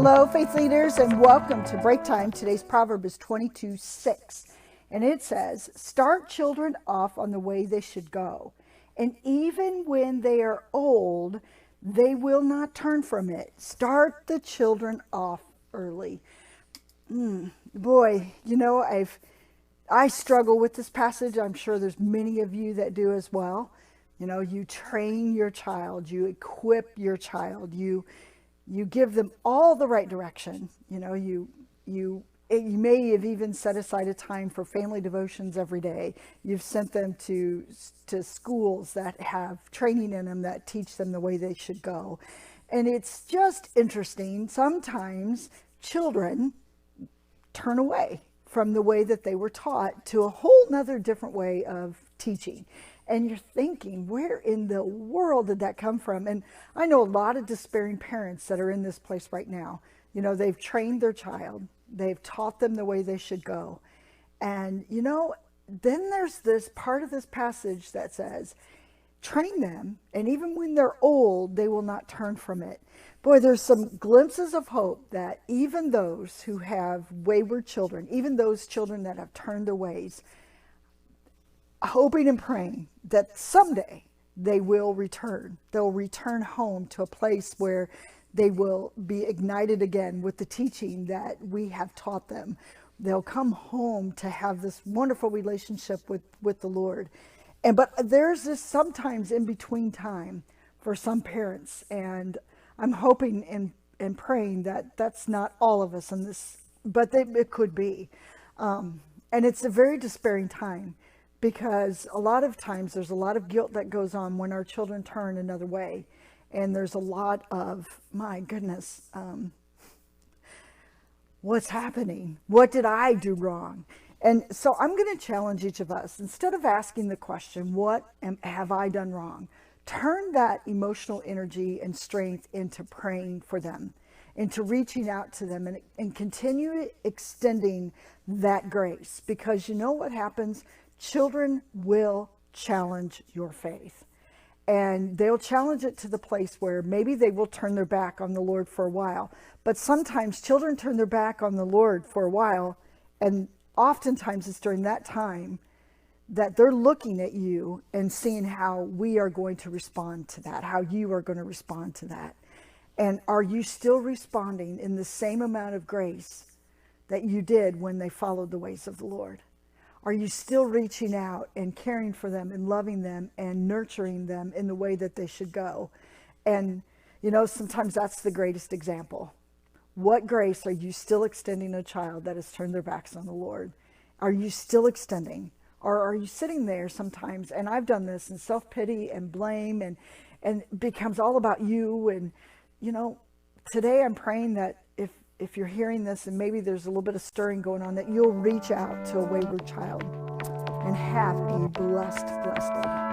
Hello, faith leaders, and welcome to Breaktime. Today's proverb is 22:6, and it says, "Start children off on the way they should go, and even when they are old, they will not turn from it." Start the children off early. Boy, I struggle with this passage. I'm sure there's many of you that do as well. You train your child, you equip your child, you give them all the right direction. You may have even set aside a time for family devotions every day. You've sent them to schools that have training in them that teach them the way they should go. And it's just interesting. Sometimes children turn away from the way that they were taught to a whole nother different way of teaching. And you're thinking, where in the world did that come from? And I know a lot of despairing parents that are in this place right now. They've trained their child. They've taught them the way they should go. And, then there's this part of this passage that says, train them, and even when they're old, they will not turn from it. Boy, there's some glimpses of hope that even those who have wayward children, even those children that have turned their ways, hoping and praying that someday they will return. They'll return home to a place where they will be ignited again with the teaching that we have taught them. They'll come home to have this wonderful relationship with the Lord. But there's this sometimes in between time for some parents. And I'm hoping and praying that that's not all of us in this, but it could be. And it's a very despairing time, because a lot of times there's a lot of guilt that goes on when our children turn another way. And there's a lot of, my goodness, what's happening? What did I do wrong? And so I'm going to challenge each of us, instead of asking the question, have I done wrong? Turn that emotional energy and strength into praying for them, into reaching out to them, and continue extending that grace. Because you know what happens? Children will challenge your faith. And they'll challenge it to the place where maybe they will turn their back on the Lord for a while. But sometimes children turn their back on the Lord for a while, and oftentimes it's during that time that they're looking at you and seeing how we are going to respond to that, how you are going to respond to that. And are you still responding in the same amount of grace that you did when they followed the ways of the Lord? Are you still reaching out and caring for them and loving them and nurturing them in the way that they should go? And, sometimes that's the greatest example. What grace are you still extending to a child that has turned their backs on the Lord? Are you still extending? Or are you sitting there sometimes, and I've done this, in self-pity and blame, and it becomes all about you. And, today I'm praying that if you're hearing this and maybe there's a little bit of stirring going on, that you'll reach out to a wayward child and have a blessed day.